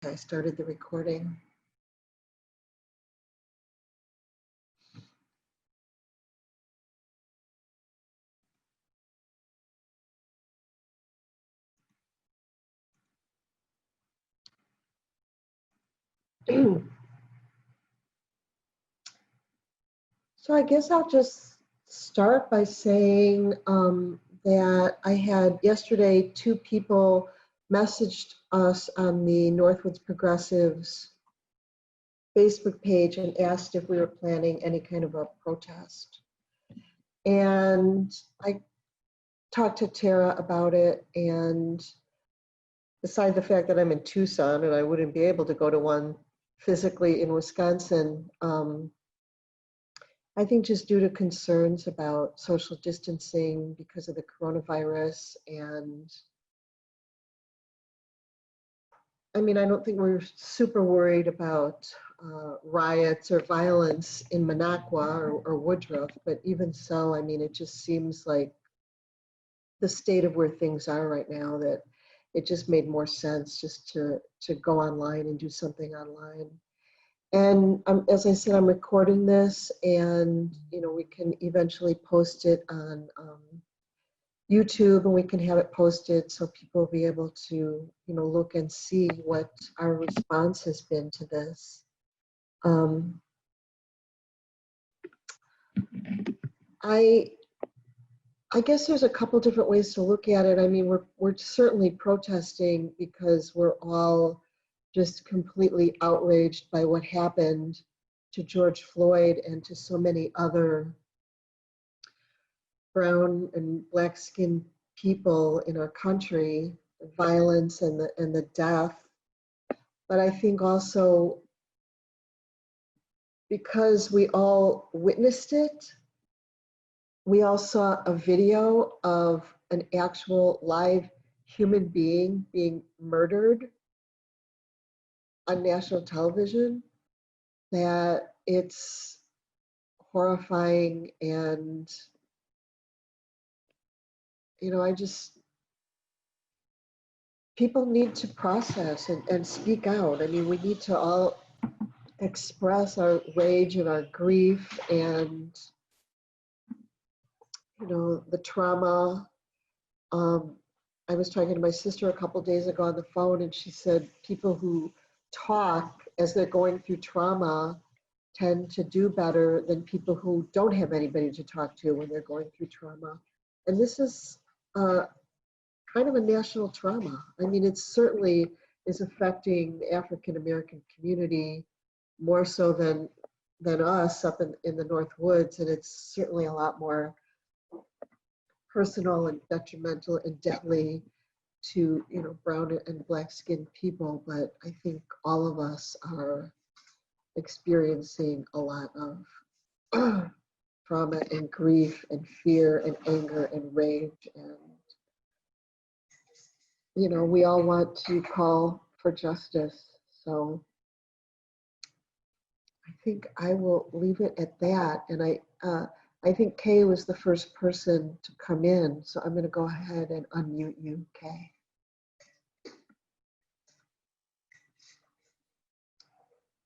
I started the recording. So I guess I'll just start by saying that I had yesterday 2 people messaged us on the Northwoods Progressives Facebook page and asked if we were planning any kind of a protest. And I talked to Tara about it, and beside the fact that I'm in Tucson and I wouldn't be able to go to one physically in Wisconsin, I think just due to concerns about social distancing because of the coronavirus, and I mean, I don't think we're super worried about riots or violence in Minneapolis or Woodruff, but even so, I mean, it just seems like the state of where things are right now that it just made more sense just to go online and do something online. And as I said, I'm recording this, and we can eventually post it on YouTube, and we can have it posted so people will be able to look and see what our response has been to this. I guess there's a couple different ways to look at it. I mean, we're certainly protesting because we're all just completely outraged by what happened to George Floyd and to so many other brown and black-skinned people in our country, the violence and the death. But I think also because we all witnessed it, we all saw a video of an actual live human being being murdered on national television, that it's horrifying. And people need to process and speak out. I mean, we need to all express our rage and our grief and the trauma. I was talking to my sister a couple days ago on the phone, and she said people who talk as they're going through trauma tend to do better than people who don't have anybody to talk to when they're going through trauma. And this is kind of a national trauma. I mean, it certainly is affecting the African American community more so than us up in the Northwoods, and it's certainly a lot more personal and detrimental and deadly to brown and black skinned people. But I think all of us are experiencing a lot of trauma and grief and fear and anger and rage, and we all want to call for justice. So I think I will leave it at that. And I think Kay was the first person to come in, so I'm going to go ahead and unmute you, Kay.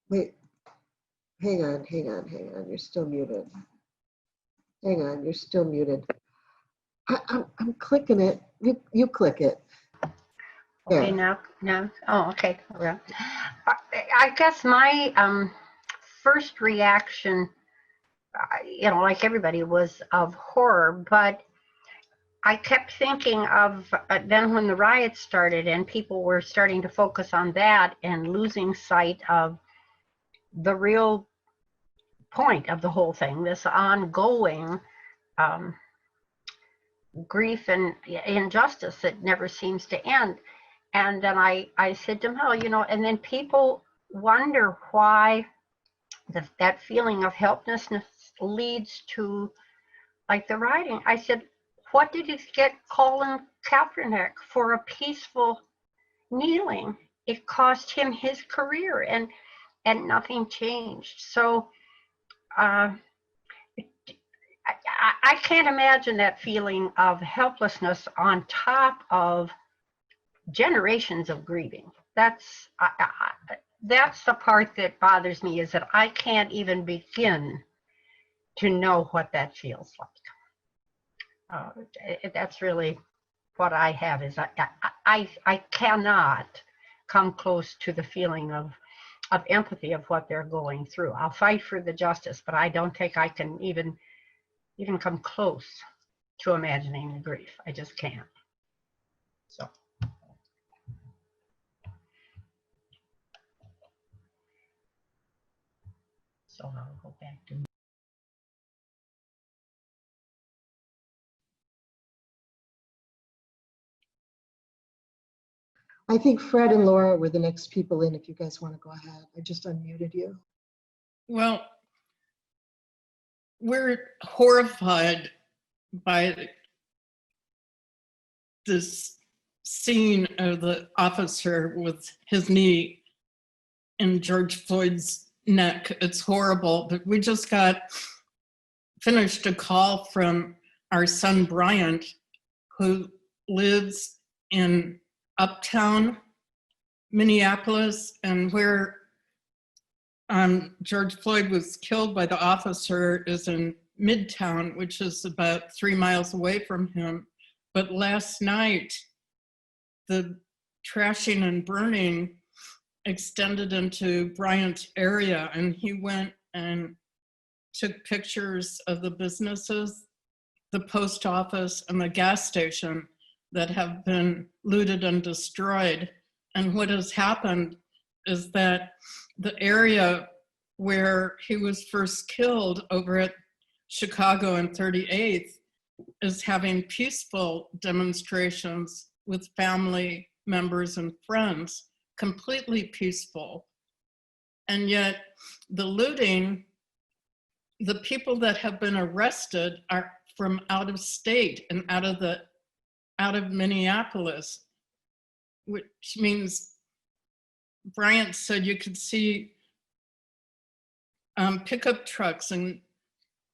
Wait, hang on. You're still muted. Hang on, you're still muted. I'm clicking it. You click it. Okay, now. Oh, okay. Yeah. I guess my first reaction, like everybody, was of horror, but I kept thinking of then when the riots started and people were starting to focus on that and losing sight of the real point of the whole thing, this ongoing grief and injustice that never seems to end. And then I said to Mel, and then people wonder why that feeling of helplessness leads to like the rioting. I said, what did it get Colin Kaepernick for a peaceful kneeling? It cost him his career, and nothing changed. So I can't imagine that feeling of helplessness on top of generations of grieving. that's the part that bothers me, is that I can't even begin to know what that feels like. That's really what I have, is I cannot come close to the feeling of empathy of what they're going through. I'll fight for the justice, but I don't think I can even come close to imagining the grief. I just can't. So I'll go back to. I think Fred and Laura were the next people in, if you guys want to go ahead. I just unmuted you. Well, we're horrified by this scene of the officer with his knee in George Floyd's neck. It's horrible, but we just got finished a call from our son Bryant, who lives in uptown Minneapolis, and where George Floyd was killed by the officer is in Midtown, which is about 3 miles away from him. But last night, the trashing and burning extended into Bryant's area, and he went and took pictures of the businesses, the post office, and the gas station that have been looted and destroyed. And what has happened is that the area where he was first killed over at Chicago and 38th is having peaceful demonstrations with family members and friends, completely peaceful. And yet the looting, the people that have been arrested are from out of state and out of Minneapolis, which means Bryant said you could see pickup trucks and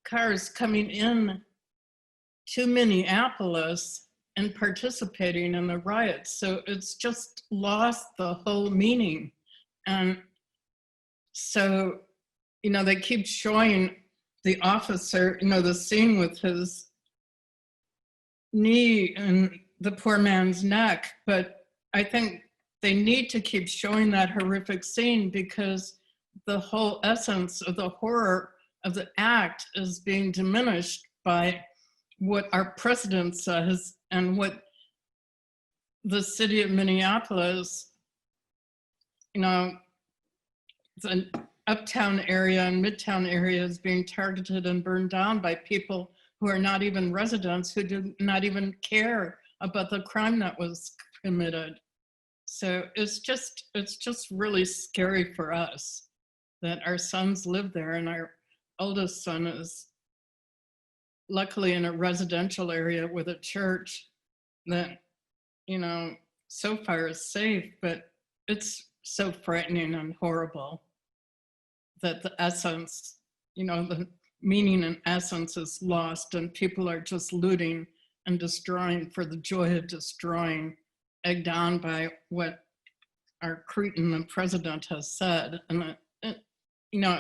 cars coming in to Minneapolis and participating in the riots. So it's just lost the whole meaning. And so, they keep showing the officer, the scene with his knee and the poor man's neck. But I think they need to keep showing that horrific scene, because the whole essence of the horror of the act is being diminished by what our president says and what the city of Minneapolis, the uptown area and midtown area is being targeted and burned down by people who are not even residents, who do not even care about the crime that was committed. So it's just really scary for us that our sons live there, and our oldest son is luckily in a residential area with a church that, so far is safe, but it's so frightening and horrible that the essence, the meaning and essence is lost, and people are just looting and destroying for the joy of destroying, egged on by what our cretin, the president, has said. And it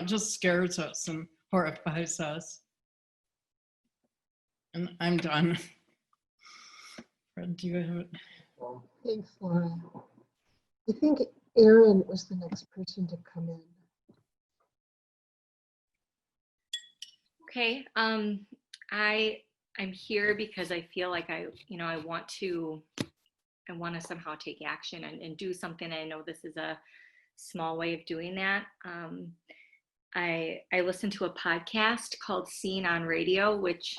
just scares us and horrifies us. And I'm done. Fred, do you have it? Thanks, Laura. I think Erin was the next person to come in. Okay, I'm here because I feel like I want to somehow take action and do something. I know this is a small way of doing that. I listened to a podcast called Seen on Radio, which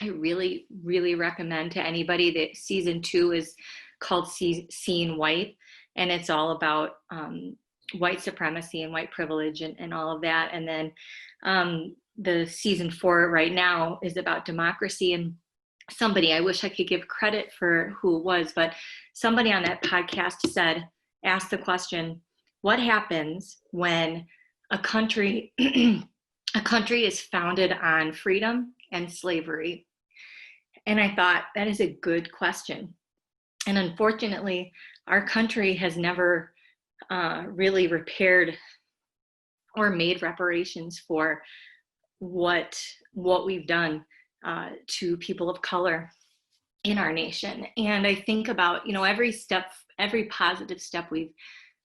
I really, really recommend to anybody. That season 2 is called Seen White, and it's all about white supremacy and white privilege and all of that. And then the season 4 right now is about democracy. And somebody, I wish I could give credit for who it was, but somebody on that podcast asked the question, what happens when a country is founded on freedom and slavery? And I thought, that is a good question. And unfortunately, our country has never really repaired or made reparations for what we've done to people of color in our nation. And I think about, every positive step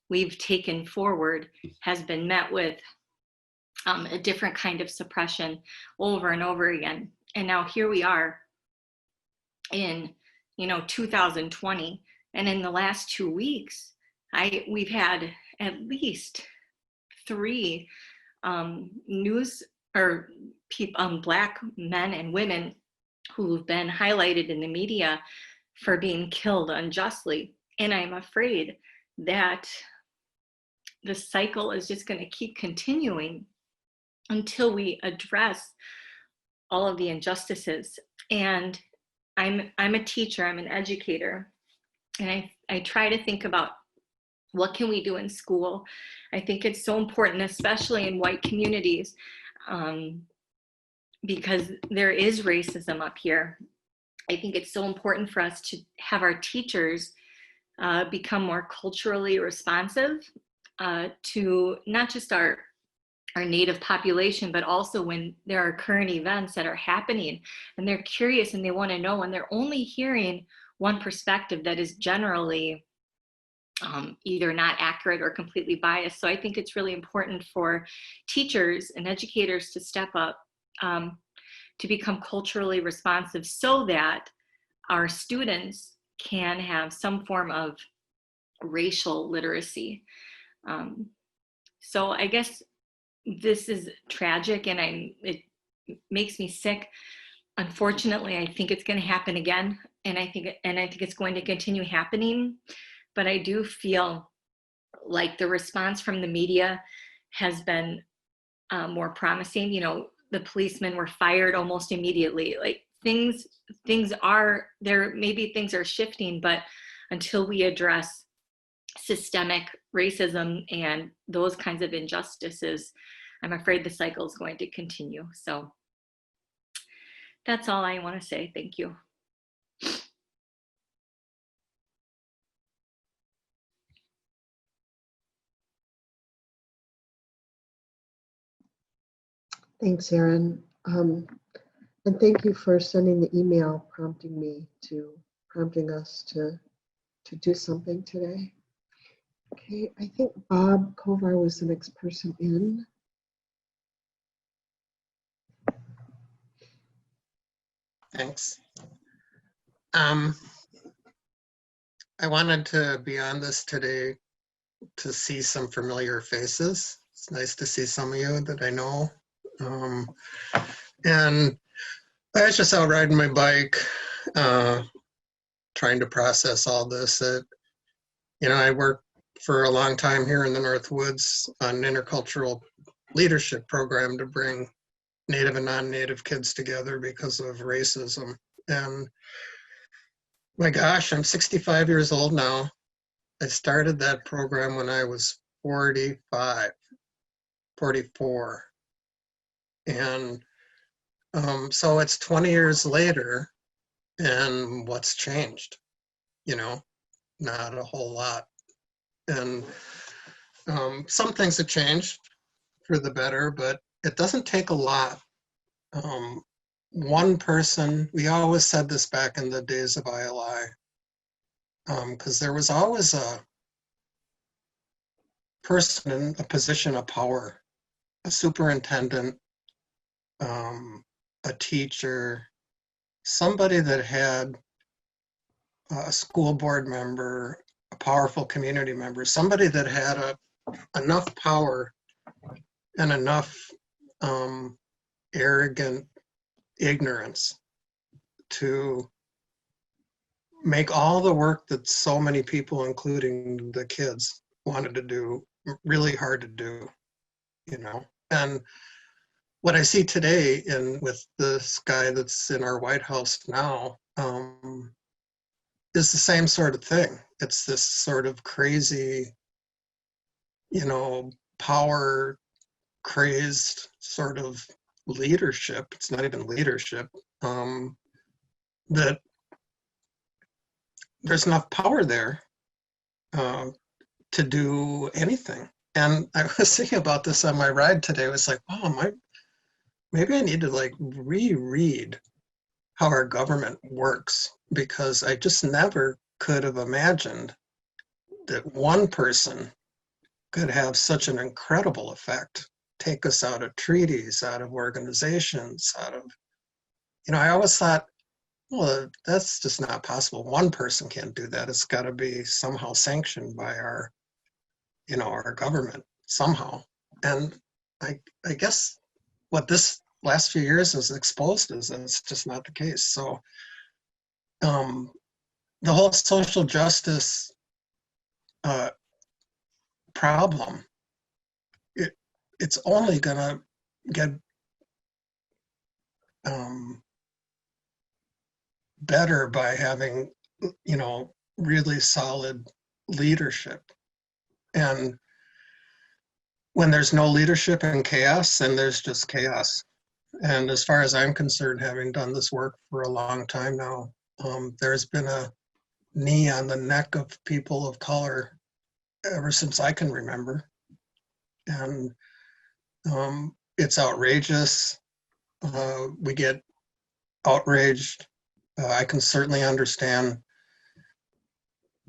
we've taken forward has been met with a different kind of suppression over and over again. And now here we are in 2020, and in the last 2 weeks we've had at least 3 news or Black men and women who've been highlighted in the media for being killed unjustly. And I'm afraid that the cycle is just going to keep continuing until we address all of the injustices. And I'm a teacher, I'm an educator, and I try to think about what can we do in school. I think it's so important, especially in white communities, because there is racism up here. I think it's so important for us to have our teachers become more culturally responsive to not just our Native population, but also when there are current events that are happening and they're curious and they want to know, and they're only hearing one perspective that is generally either not accurate or completely biased. So I think it's really important for teachers and educators to step up, to become culturally responsive so that our students can have some form of racial literacy. So I guess this is tragic, and it makes me sick. Unfortunately, I think it's going to happen again, and I think it's going to continue happening. But I do feel like the response from the media has been more promising. The policemen were fired almost immediately. Like things are there. Maybe things are shifting, but until we address systemic racism and those kinds of injustices, I'm afraid the cycle is going to continue. So that's all I want to say. Thank you. Thanks, Erin. And thank you for sending the email prompting us to do something today. Okay, I think Bob Kovar was the next person in. Thanks. I wanted to be on this today to see some familiar faces. It's nice to see some of you that I know. And I was just out riding my bike, trying to process all this. I worked for a long time here in the Northwoods on an intercultural leadership program to bring Native and non-Native kids together because of racism. And my gosh, I'm 65 years old now. I started that program when I was 44. And so it's 20 years later, and what's changed? Not a whole lot. And some things have changed for the better, but it doesn't take a lot. One person, we always said this back in the days of ILI, because there was always a person in a position of power, a superintendent, a teacher, somebody that had a school board member, a powerful community member, somebody that had enough power and enough arrogant ignorance to make all the work that so many people, including the kids, wanted to do really hard to do, And what I see today with this guy that's in our White House now is the same sort of thing. It's this sort of crazy, power crazed sort of leadership. It's not even leadership, that there's enough power there to do anything. And I was thinking about this on my ride today. It was like, wow, maybe I need to like reread how our government works, because I just never could have imagined that one person could have such an incredible effect, take us out of treaties, out of organizations, out of, I always thought, well, that's just not possible. One person can't do that. It's got to be somehow sanctioned by our government somehow. And I guess what this last few years has exposed is that it's just not the case. So the whole social justice problem, it's only gonna get better by having, really solid leadership. And when there's no leadership and chaos, then there's just chaos. And as far as I'm concerned, having done this work for a long time now, there's been a knee on the neck of people of color ever since I can remember. And it's outrageous. We get outraged. I can certainly understand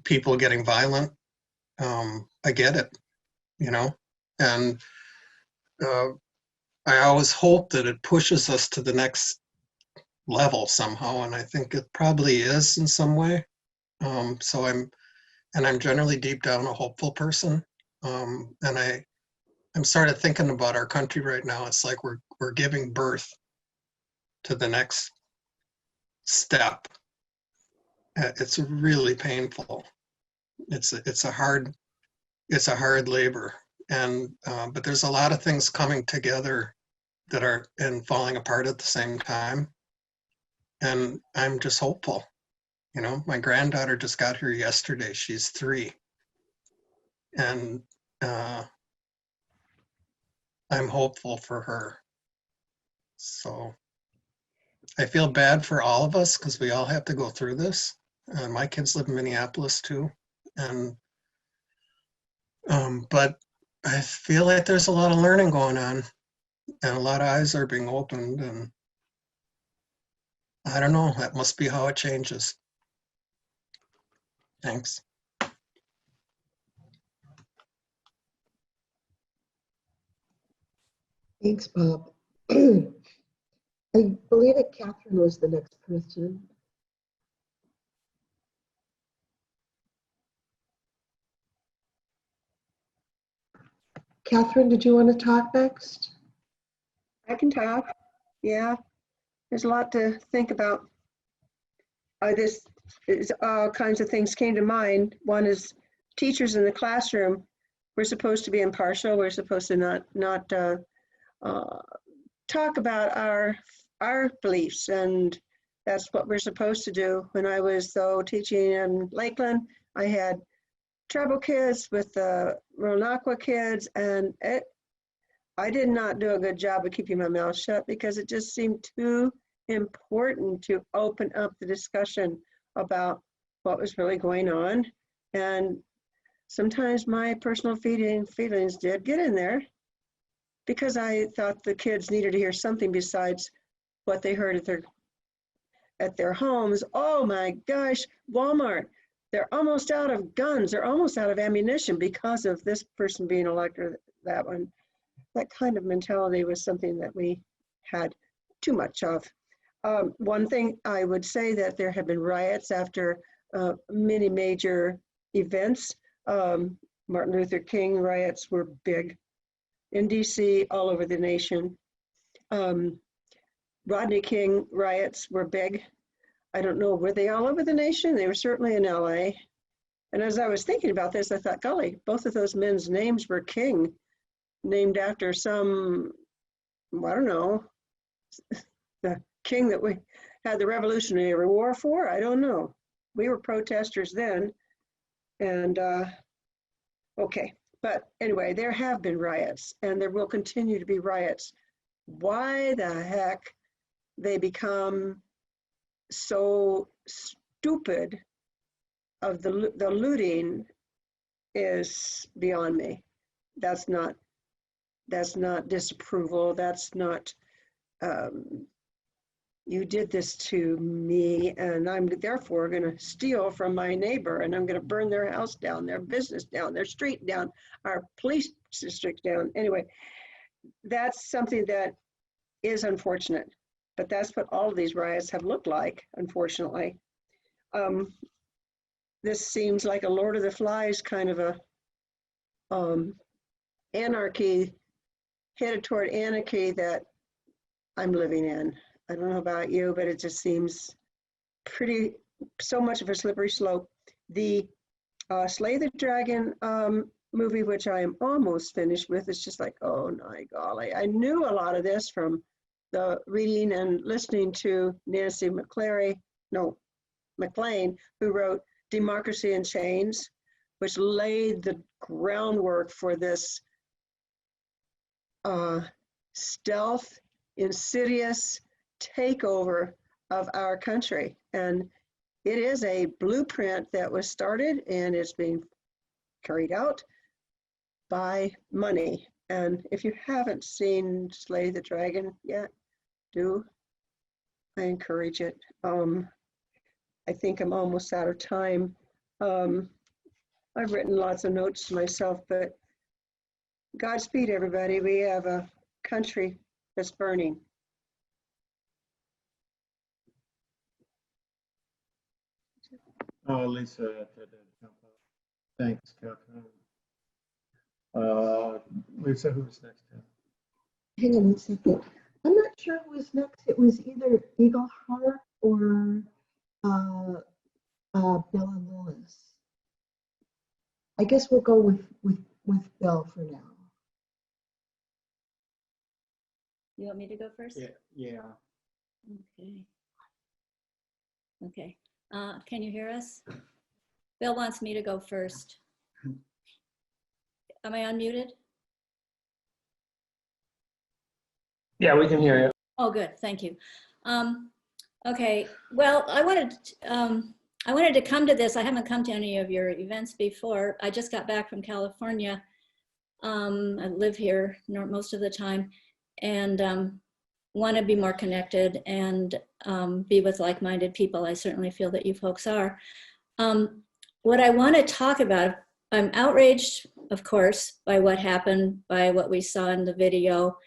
people getting violent. I get it, and I always hope that it pushes us to the next level somehow, and I think it probably is in some way. So I'm generally deep down a hopeful person, and I'm sort of thinking about our country right now. It's like we're giving birth to the next step. It's really painful. It's a hard labor, and but there's a lot of things coming together that are and falling apart at the same time, and I'm just hopeful. My granddaughter just got here yesterday. She's 3, and I'm hopeful for her. So I feel bad for all of us because we all have to go through this. My kids live in Minneapolis too, and but I feel like there's a lot of learning going on, and a lot of eyes are being opened, and I don't know, that must be how it changes. Thanks. Thanks, Bob. I believe that Catherine was the next person. Catherine, did you want to talk next? I can talk. Yeah, there's a lot to think about. This is all kinds of things came to mind. One is teachers in the classroom. We're supposed to be impartial. We're supposed to not talk about our beliefs, and that's what we're supposed to do. When I was teaching in Lakeland, I had tribal kids with the Minneapolis kids, and I did not do a good job of keeping my mouth shut because it just seemed too important to open up the discussion about what was really going on. And sometimes my personal feelings did get in there because I thought the kids needed to hear something besides what they heard at their homes. Oh my gosh, Walmart, they're almost out of guns. They're almost out of ammunition because of this person being elected or that one. That kind of mentality was something that we had too much of. One thing I would say that there have been riots after many major events. Martin Luther King riots were big in DC, all over the nation. Rodney King riots were big. I don't know, were they all over the nation? They were certainly in LA. And as I was thinking about this, I thought, golly, both of those men's names were King, named after some, I don't know, the king that we had the Revolutionary War for. I don't know. We were protesters then. And okay, but anyway, there have been riots and there will continue to be riots. Why the heck they become so stupid of the looting is beyond me. That's not disapproval. That's not, you did this to me, and I'm therefore going to steal from my neighbor, and I'm going to burn their house down, their business down, their street down, our police district down. Anyway, that's something that is unfortunate, but that's what all of these riots have looked like, unfortunately. This seems like a Lord of the Flies kind of a anarchy, headed toward anarchy that I'm living in. I don't know about you, but it just seems so much of a slippery slope. The Slay the Dragon movie, which I am almost finished with, is just like, oh my golly. I knew a lot of this from the reading and listening to Nancy McLean, who wrote Democracy in Chains, which laid the groundwork for this stealth, insidious takeover of our country. And it is a blueprint that was started and it's being carried out by money. And if you haven't seen Slay the Dragon yet, do. I encourage it. I think I'm almost out of time. I've written lots of notes myself, but Godspeed, everybody. We have a country that's burning. Oh, Lisa, thanks, Catherine. Lisa, who's next? Hang on a second. I'm not sure who was next. It was either Eagle Heart or Bill and Lillis. I guess we'll go with Bill for now. You want me to go first? Yeah. Okay. Okay. Can you hear us? Bill wants me to go first. Am I unmuted? Yeah, we can hear you. Oh, good. Thank you. Okay. Well, I wanted to come to this. I haven't come to any of your events before. I just got back from California. I live here most of the time, and want to be more connected and be with like-minded people. I certainly feel that you folks are. What I want to talk about, I'm outraged, of course, by what happened, by what we saw in the video,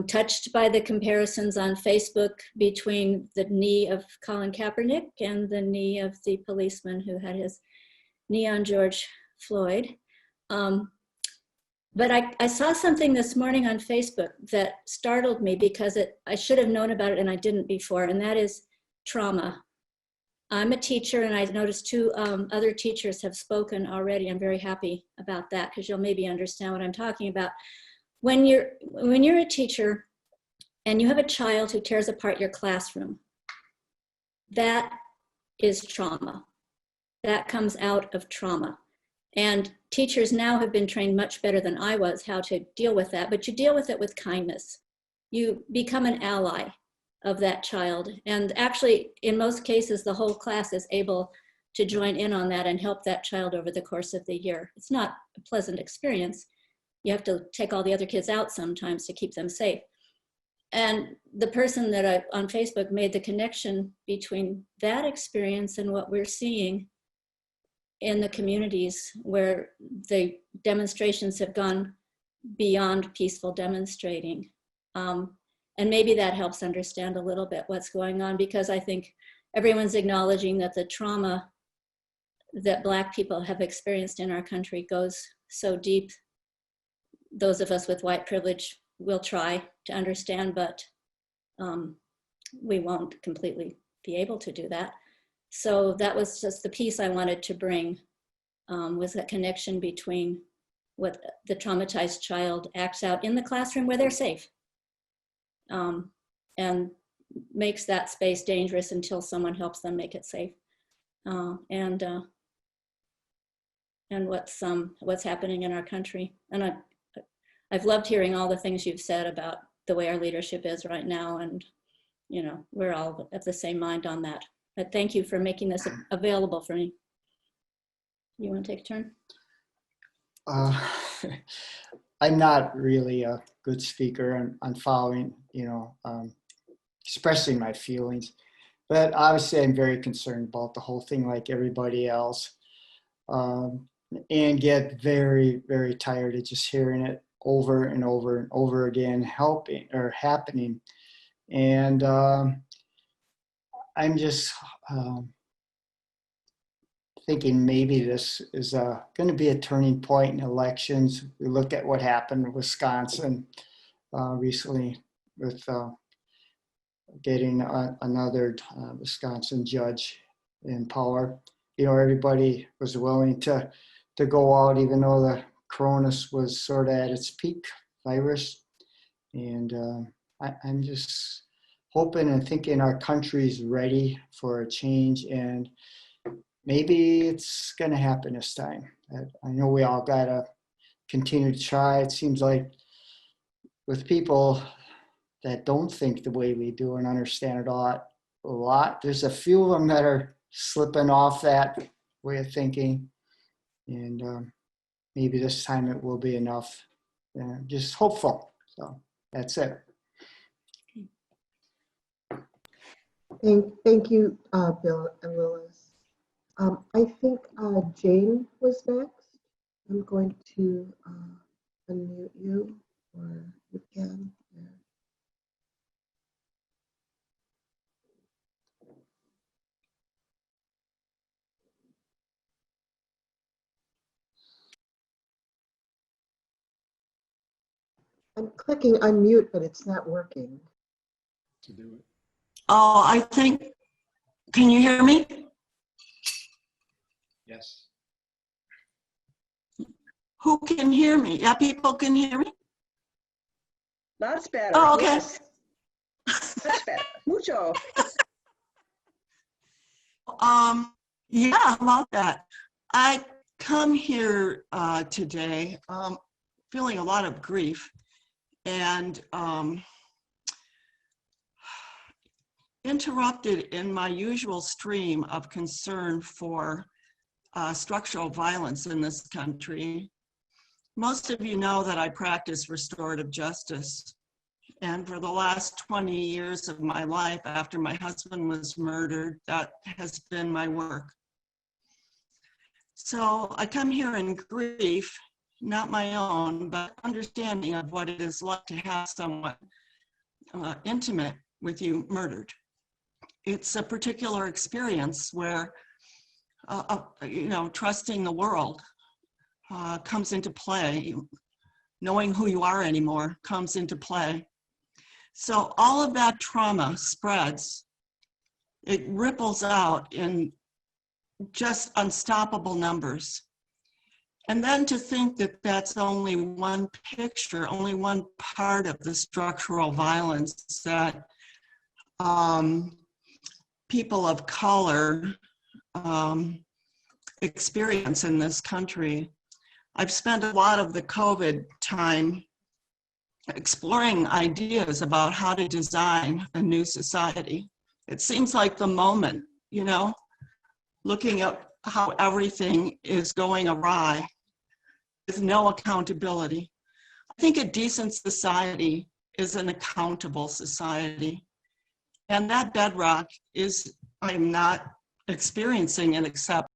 touched by the comparisons on Facebook between the knee of Colin Kaepernick and the knee of the policeman who had his knee on George Floyd. But I saw something this morning on Facebook that startled me because I should have known about it and I didn't before, and that is trauma. I'm a teacher, and I've noticed two other teachers have spoken already. I'm very happy about that because you'll maybe understand what I'm talking about. When you're a teacher and you have a child who tears apart your classroom, that is trauma. That comes out of trauma. And teachers now have been trained much better than I was how to deal with that, but you deal with it with kindness. You become an ally of that child. And actually, in most cases, the whole class is able to join in on that and help that child over the course of the year. It's not a pleasant experience. You have to take all the other kids out sometimes to keep them safe. And the person that on Facebook made the connection between that experience and what we're seeing in the communities where the demonstrations have gone beyond peaceful demonstrating. And maybe that helps understand a little bit what's going on, because I think everyone's acknowledging that the trauma that Black people have experienced in our country goes so deep. Those of us with white privilege will try to understand, but we won't completely be able to do that. So that was just the piece I wanted to bring, was that connection between what the traumatized child acts out in the classroom where they're safe, and makes that space dangerous until someone helps them make it safe. And what's happening in our country. And I've loved hearing all the things you've said about the way our leadership is right now, and we're all of the same mind on that. But thank you for making this available for me. You want to take a turn? I'm not really a good speaker on following, expressing my feelings. But obviously, I'm very concerned about the whole thing, like everybody else, and get very, very tired of just hearing it over and over and over again, happening. And I'm just thinking maybe this is going to be a turning point in elections. We look at what happened in Wisconsin recently with getting another Wisconsin judge in power. Everybody was willing to go out, even though the corona was sort of at its peak virus. And I'm just hoping and thinking our country's ready for a change, and maybe it's going to happen this time. I know we all got to continue to try. It seems like with people that don't think the way we do and understand it a lot, there's a few of them that are slipping off that way of thinking. And maybe this time it will be enough. Just hopeful. So that's it. Thank you, Bill and Willis. I think Jane was next. I'm going to unmute you, or you can. Yeah. I'm clicking unmute, but it's not working. To do it. Oh, I think, can you hear me? Yes. Who can hear me? Yeah, people can hear me? That's better. Oh, okay. Yes. That's better. Mucho. Yeah, how about that? I come here today feeling a lot of grief and interrupted in my usual stream of concern for structural violence in this country. Most of you know that I practice restorative justice. And for the last 20 years of my life after my husband was murdered, that has been my work. So I come here in grief, not my own, but understanding of what it is like to have someone intimate with you murdered. It's a particular experience where, trusting the world comes into play. Knowing who you are anymore comes into play. So all of that trauma spreads. It ripples out in just unstoppable numbers. And then to think that that's only one picture, only one part of the structural violence that people of color experience in this country. I've spent a lot of the COVID time exploring ideas about how to design a new society. It seems like the moment, looking at how everything is going awry with no accountability. I think a decent society is an accountable society. And that bedrock is I'm not experiencing and accept